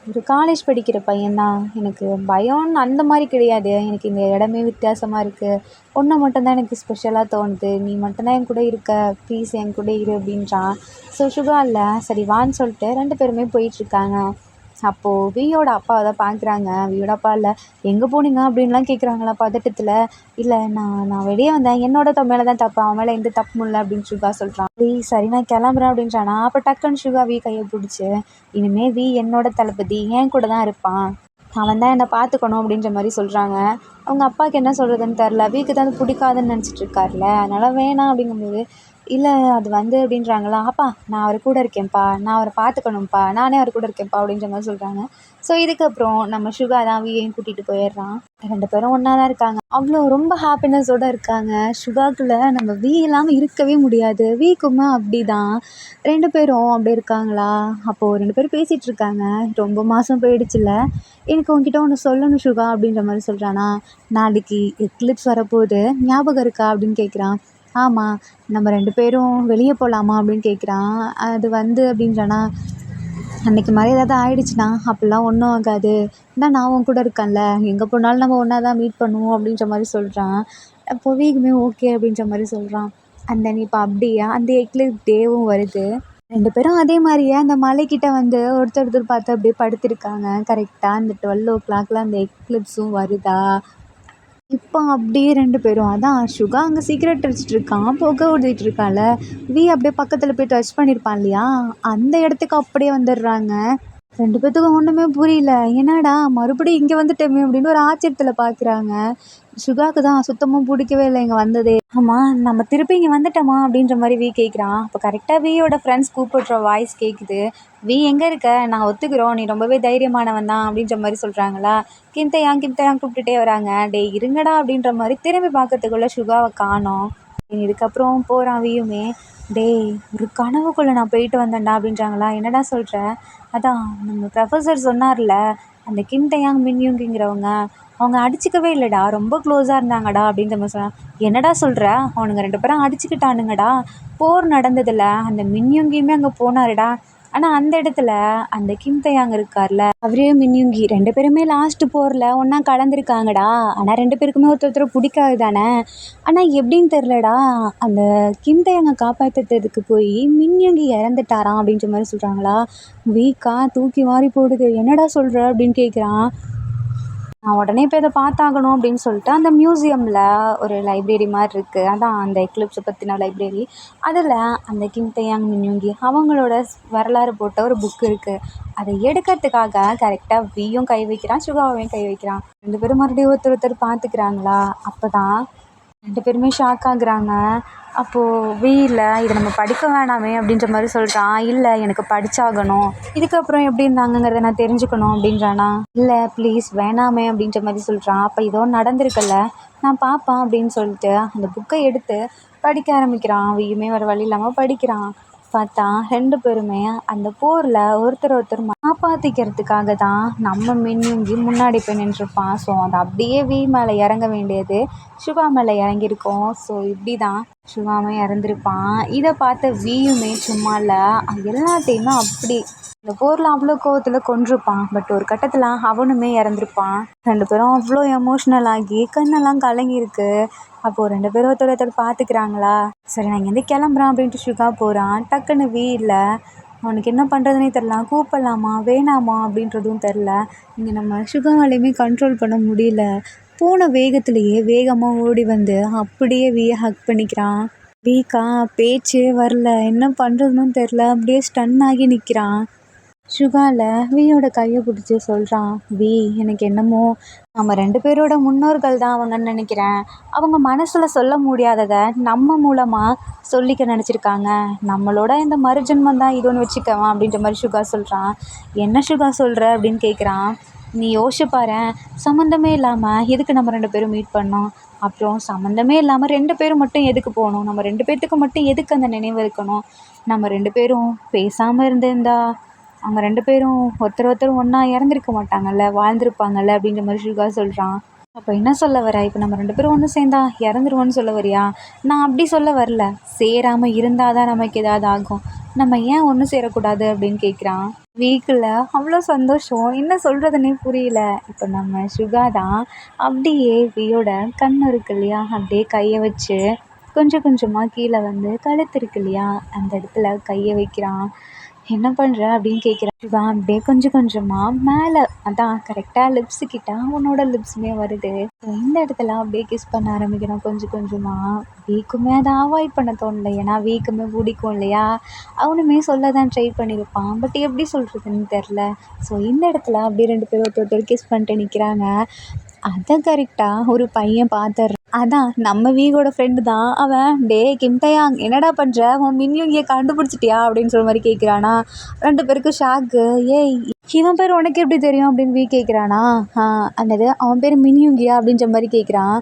ஒரு காலேஜ் படிக்கிற பையன்தான், எனக்கு பயம்னு அந்த மாதிரி கிடையாது, எனக்கு இந்த இடமே வித்தியாசமாக இருக்குது, ஒன்று மட்டும்தான் எனக்கு ஸ்பெஷலாக தோணுது, நீ மட்டும்தான் என் கூட இருக்க, ப்ளீஸ் என் கூட இரு அப்படின்றான். ஸோ சுகா இல்லை சரி வான்னு சொல்லிட்டு 2 பேருமே போயிட்டுருக்காங்க. அப்போது வியோட அப்பாவை தான் பார்க்குறாங்க. வியோட அப்பா இல்லை எங்கே போனீங்க அப்படின்லாம் கேட்குறாங்களா பதட்டத்தில். இல்லை நான் வெளியே வந்தேன், என்னோட மேலே தான் தப்பு, அவன் மேலே எந்த தப்பும் இல்லை அப்படின்னு சுகா சொல்கிறான். சரி நான் கிளம்புறேன் அப்படின்றானா. அப்போ டக்குன்னு சுகா வி கையை பிடிச்சி, இனிமேல் வி என்னோட தளபதி, என் கூட தான் இருப்பான், அவன் தான் என்னை பார்த்துக்கணும் அப்படின்ற மாதிரி சொல்கிறாங்க. அவங்க அப்பாவுக்கு என்ன சொல்கிறதுன்னு தெரில, வீக்கு தான் அது பிடிக்காதுன்னு நினச்சிட்டு இருக்கார்ல, அதனால் வேணாம் அப்படிங்கும்போது, இல்லை அது வந்து அப்படின்றாங்களா. அப்பா நான் அவர் கூட இருக்கேன்ப்பா, நான் அவரை பார்த்துக்கணும்ப்பா, நானே அவர் கூட இருக்கேன்ப்பா அப்படின்ற மாதிரி சொல்கிறாங்க. ஸோ இதுக்கப்புறம் நம்ம சுகா தான் வியையும் கூட்டிகிட்டு போயிடுறான். 2 பேரும் ஒன்றா தான் இருக்காங்க. அவ்வளோ ரொம்ப ஹாப்பினஸோடு இருக்காங்க. சுகாக்குள்ளே நம்ம வி இல்லாமல் இருக்கவே முடியாது, வீக்குமே அப்படி தான். 2 பேரும் அப்படி இருக்காங்களா. அப்போது 2 பேரும் பேசிகிட்டு இருக்காங்க. ரொம்ப மாதம் போயிடுச்சுல, எனக்கு உன்கிட்ட ஒன்று சொல்லணும் சுகா அப்படின்ற மாதிரி சொல்கிறானா. நாளைக்கு எக்லிப்ஸ் வரப்போகுது, ஞாபகம் இருக்கா அப்படின்னு கேட்குறான். ஆமாம் நம்ம 2 பேரும் வெளியே போகலாமா அப்படின்னு கேட்குறான். அது வந்து அப்படின்றானா. அன்றைக்கி மாதிரி ஏதாவது ஆயிடுச்சுன்னா அப்படிலாம் ஒன்றும் ஆகாது, நான் உன் கூட இருக்கேன்ல, எங்கே போனாலும் நம்ம ஒன்றா தான் மீட் பண்ணுவோம் அப்படின்ற மாதிரி சொல்கிறான். அப்போ வீக்குமே ஓகே அப்படின்ற மாதிரி சொல்கிறான். அந்த இப்போ அப்படியே அந்த எக்லிப்ஸ் டேவும் வருது. 2 பேரும் அதே மாதிரியே அந்த மலைக்கிட்ட வந்து ஒருத்தர் ஒருத்தர் பார்த்து அப்படியே படுத்திருக்காங்க. கரெக்டாக அந்த 12:00 அந்த எக்லிப்ஸும் வருதா, இப்போ அப்படியே 2 பேரும் அதான் சுகா அங்கே சிகரெட் அடிச்சிட்டு இருக்கான், புகை ஊதிட்டு இருக்கான்ல, அப்படியே பக்கத்தில் போய் டச் பண்ணியிருப்பான் இல்லையா, அந்த இடத்துக்கு அப்படியே வந்துடுறாங்க. 2 பேத்துக்கும் ஒன்றுமே புரியல. என்னடா மறுபடியும் இங்கே வந்துட்டோமே அப்படின்னு ஒரு ஆச்சரியத்தில் பார்க்குறாங்க. சுகாவுக்கு தான் சுத்தமாக பிடிக்கவே இல்லை இங்கே வந்ததே. ஆமாம், நம்ம திருப்பி இங்கே வந்துட்டோமா அப்படின்ற மாதிரி கேட்குறான். அப்போ கரெக்டாக வியோட ஃப்ரெண்ட்ஸ் கூப்பிடுற வாய்ஸ் கேட்குது. எங்கே இருக்க, நாங்கள் ஒத்துக்கிறோம், நீ ரொம்பவே தைரியமானவன் தான் அப்படின்ற மாதிரி சொல்கிறாங்களா. கிம்தையாங் கூப்பிட்டுட்டே வராங்க. டேய் இருங்கடா அப்படின்ற மாதிரி திரும்பி பார்க்கறதுக்குள்ளே சுகாவை காணோம். இதுக்கப்புறம் போகிறான் வியுமே. டேய் ஒரு கனவுக்குள்ளே நான் போயிட்டு வந்தேன்டா அப்படின்றாங்களா. என்னடா சொல்கிற. அதான் நம்ம ப்ரொஃபஸர் சொன்னார்ல, அந்த கிம்தையாங் மின்யூங்கிங்கிறவங்க அவங்க அடிச்சிக்கவே இல்லைடா, ரொம்ப க்ளோஸாக இருந்தாங்கடா அப்படின்ற மாதிரி சொன்னான். என்னடா சொல்கிற, அவனுங்க 2 பேரும் அடிச்சுக்கிட்டானுங்கடா, போர் நடந்ததில்ல, அந்த மின்யூங்கியுமே அங்கே போனாருடா. ஆனால் அந்த இடத்துல அந்த கிம்தையாங் இருக்கார்ல, அவரே மின்யூங்கி 2 பேருமே லாஸ்ட்டு போரில் ஒன்றா கலந்துருக்காங்கடா. ஆனால் 2 பேருக்குமே ஒருத்தர் பிடிக்காது தானே. ஆனால் எப்படின்னு தெரிலடா, அந்த கிம்தையாங்கை காப்பாற்றுறதுக்கு போய் மின்யூங்கி இறந்துட்டாராம் அப்படின்ற மாதிரி சொல்கிறாங்களா. வீக்கா தூக்கி வாரி போடுது. என்னடா சொல்கிற அப்படின்னு கேட்குறான். நான் உடனே இப்போ இதை பார்த்தாகணும் அப்படின்னு சொல்லிட்டு அந்த மியூசியமில் ஒரு லைப்ரரி மாதிரி இருக்குது, அதான் அந்த எக்லிப்ஸை பற்றின லைப்ரரி. அதில் அந்த கிம்தையாங் மின்யூங்கி அவங்களோட வரலாறு போட்ட ஒரு புக் இருக்குது. அதை எடுக்கிறதுக்காக கரெக்டாக வியும் கை வைக்கிறான், சுகாவையும் கை வைக்கிறான். 2 பேரும் மறுபடியும் ஒருத்தர் பார்த்துக்கிறாங்களா. அப்போ தான் 2 பேருமே ஷாக் ஆகுறாங்க. அப்போது இல்லை இதை நம்ம படிக்க வேணாமே அப்படின்ற மாதிரி சொல்கிறான். இல்லை எனக்கு படித்தாகணும், இதுக்கப்புறம் எப்படி இருந்தாங்கங்கிறத நான் தெரிஞ்சுக்கணும் அப்படின்றானா. இல்லை ப்ளீஸ் வேணாமே அப்படின்ற மாதிரி சொல்கிறான். அப்போ இதோ நடந்திருக்கல, நான் பார்ப்பேன் அப்படின்னு சொல்லிட்டு அந்த புக்கை எடுத்து படிக்க ஆரம்பிக்கிறான். வியுமே வேறு வழி இல்லாமல் படிக்கிறான். பார்த்தா 2 பேருமே அந்த போரில் ஒருத்தர் காப்பாற்றிக்கிறதுக்காக தான் நம்ம மின்யூங்கி முன்னாடி போய் நின்றுருப்பான். ஸோ அது அப்படியே மேலே இறங்க வேண்டியது சுகா மேலே இறங்கியிருக்கோம். ஸோ இப்படி தான் சுகாவும் இறந்துருப்பான். இதை பார்த்த வியுமே சும்மா இல்லை, எல்லாத்தையுமே அப்படி இந்த போரில் அவ்வளோ கோவத்தில் கொண்டிருப்பான். பட் ஒரு கட்டத்தில் அவனுமே இறந்துருப்பான். 2 பேரும் அவ்வளோ எமோஷ்னல் ஆகி கண்ணெல்லாம் கலங்கியிருக்கு. அப்போது 2 பேரும் ஒருத்தர் பார்த்துக்கிறாங்களா. சரி நான் இங்கேருந்து கிளம்புறான் அப்படின்ட்டு சுகா போகிறான். டக்குன்னு இல்லை, அவனுக்கு என்ன பண்ணுறதுனே தெரில, கூப்பிடலாமா வேணாமா அப்படின்றதும் தெரில. இங்கே நம்ம சுகாவாலையுமே கண்ட்ரோல் பண்ண முடியல. போன வேகத்திலேயே வேகமாக ஓடி வந்து அப்படியே ஹக் பண்ணிக்கிறான். வீக்கா பேச்சே வரல, என்ன பண்ணுறதுன்னு தெரில, அப்படியே ஸ்டன் ஆகி நிற்கிறான். சுகாவில் வியோட கையை பிடிச்சி சொல்கிறான். எனக்கு என்னமோ நம்ம 2 பேரோட முன்னோர்கள் தான் அவங்கன்னு நினைக்கிறேன். அவங்க மனசில் சொல்ல முடியாததை நம்ம மூலமாக சொல்லிக்க நினச்சிருக்காங்க. நம்மளோட இந்த மறுஜென்மம் தான் இதுன்னு வச்சுக்கவேன் அப்படின்ற மாதிரி சுகா சொல்கிறான். என்ன சுகா சொல்கிற அப்படின்னு கேட்குறான். நீ யோசிச்சு பாரு, சம்மந்தமே இல்லாமல் எதுக்கு நம்ம 2 பேரும் மீட் பண்ணோம், அப்புறம் சம்மந்தமே இல்லாமல் 2 பேரும் மட்டும் எதுக்கு போகணும், நம்ம 2 பேர்த்துக்கு மட்டும் எதுக்கு அந்த நினைவு இருக்கணும், நம்ம 2 பேரும் பேசாமல் இருந்திருந்தா அவங்க 2 பேரும் ஒருத்தர் ஒன்றா இறந்துருக்க மாட்டாங்கல்ல, வாழ்ந்துருப்பாங்கல்ல அப்படின்ற மாதிரி சுகா சொல்கிறான். அப்போ என்ன சொல்ல வர, இப்போ நம்ம 2 பேரும் ஒன்று சேர்ந்தா இறந்துருவோன்னு சொல்ல வரியா. நான் அப்படி சொல்ல வரல, சேராமல் இருந்தால் தான் நமக்கு ஏதாவது ஆகும், நம்ம ஏன் ஒன்று சேரக்கூடாது அப்படின்னு கேட்குறான். வீக்கில் அவ்வளோ சந்தோஷம், என்ன சொல்கிறதுனே புரியல. இப்போ நம்ம சுகா தான் அப்படியே வியோட கண் இருக்கு இல்லையா, அப்படியே கையை வச்சு கொஞ்சம் கொஞ்சமாக கீழே வந்து கழுத்து இருக்கு இல்லையா, அந்த இடத்துல கையை வைக்கிறான். என்ன பண்ணுற அப்படின்னு கேட்குறான். சுகா அப்படியே கொஞ்சம் கொஞ்சமாக மேலே, அதான் கரெக்டாக லிப்ஸுக்கிட்ட அவனோட லிப்ஸுமே வருது. இந்த இடத்துல அப்படியே கிஸ் பண்ண ஆரம்பிக்கிறான் கொஞ்சம் கொஞ்சமாக. வீக்குமே அதை அவாய்ட் பண்ண தோணலை, ஏன்னா வீக்குமே பிடிக்கும் இல்லையா. அவனுமே சொல்ல தான் ட்ரை பண்ணியிருப்பான், பட் எப்படி சொல்கிறதுன்னு தெரில. ஸோ இந்த இடத்துல அப்படியே 2 பேரும் ஒருத்தர் கிஸ் பண்ணிட்டு நிற்கிறாங்க. அதை கரெக்டாக ஒரு பையன் பார்த்துட்றான். அதான் நம்ம வீகோட ஃப்ரெண்டு தான் அவன். டே கிம்தையாங் என்னடா பண்ணுற, உன் மின்யூங்கியை கண்டுபிடிச்சிட்டியா அப்படின்னு சொல்ல மாதிரி கேட்குறானா. 2 பேருக்கும் ஷாக்கு. ஏய் இவன் பேர் உனக்கு எப்படி தெரியும் அப்படின்னு கேட்குறானா. அந்தது அவன் பேர் மின்யூங்கியா அப்படின்ற மாதிரி கேட்குறான்.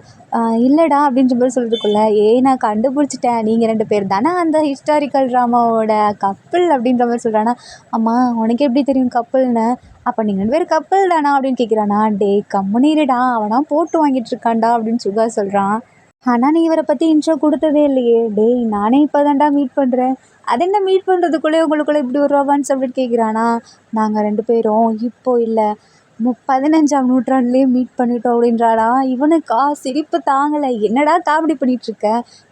இல்லைடா அப்படின்ற மாதிரி சொல்கிறதுக்குள்ள, நான் கண்டுபிடிச்சிட்டேன், நீங்கள் 2 பேர் தானே அந்த ஹிஸ்டாரிக்கல் ட்ராமாவோட கப்பிள் அப்படின்ற மாதிரி சொல்கிறானா. அம்மா உனக்கு எப்படி தெரியும் கப்பிள்னு, அப்போ நீங்கள் 2 பேர் கப்பிள் தானா அப்படின்னு கேட்குறானா. டே கம்முனிருடா, அவனா போட்டு வாங்கிட்டு இருக்கான்டா அப்படின்னு சுகா சொல்கிறான். ஆனால் நீ இவரை பற்றி இன்ட்ரோ கொடுத்ததே இல்லையே. டேய் நானே இப்போ தான்டா மீட் பண்ணுறேன், அது என்ன மீட் பண்ணுறதுக்குள்ளே உங்களுக்குள்ளே இப்படி ஒரு ரொமான்ஸ் அப்படின்னு கேட்குறானா. நாங்கள் 2 பேரும் இப்போ இல்லை, 15ஆம் நூற்றாண்டுலேயே மீட் பண்ணிட்டோம் அப்படின்றாடா. இவனுக்கா சிரிப்பு தாங்கலை. என்னடா காமெடி பண்ணிகிட்ருக்க?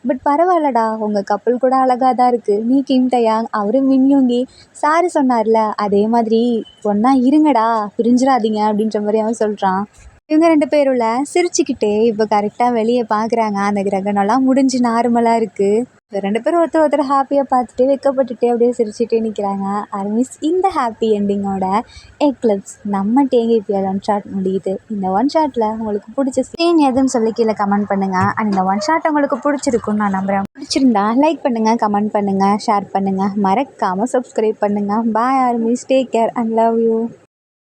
பட் பரவாயில்லடா, உங்கள் கப்பல் கூட அழகாக தான் இருக்குது. நீ கிம் டயாங், அவரு மின்யூங்கி. சாரு சொன்னார்ல, அதே மாதிரி ஒன்றா இருங்கடா, பிரிஞ்சிடாதீங்க அப்படின்ற மாதிரி அவன் சொல்கிறான். இவங்க 2 பேரும்ல சிரிச்சுக்கிட்டே இப்போ கரெக்டாக வெளியே பார்க்குறாங்க. அந்த கிரகணம்லாம் முடிஞ்சு நார்மலாக இருக்குது. 2 பேரும் ஒருத்தர் ஒருத்தர் ஹாப்பியாக பார்த்துட்டு வெக்கப்பட்டுட்டே அப்படியே சிரிச்சுட்டே நிற்கிறாங்க. ஆர்மிஸ் இந்த ஹாப்பி எண்டிங்கோட எக்லிப்ஸ் நம்ம டிஎன்பிஎல் ஒன் ஷாட் முடியுது. இந்த ஒன் ஷாட்டில் உங்களுக்கு பிடிச்ச சீன் எதுன்னு சொல்லி கீழே கமெண்ட் பண்ணுங்கள். அண்ட் இந்த ஒன் ஷாட் உங்களுக்கு பிடிச்சிருக்குன்னு நான் நம்புகிறேன். பிடிச்சிருந்தா லைக் பண்ணுங்கள், கமெண்ட் பண்ணுங்கள், ஷேர் பண்ணுங்கள், மறக்காமல் சப்ஸ்கிரைப் பண்ணுங்கள். Bye armies, take care and love you.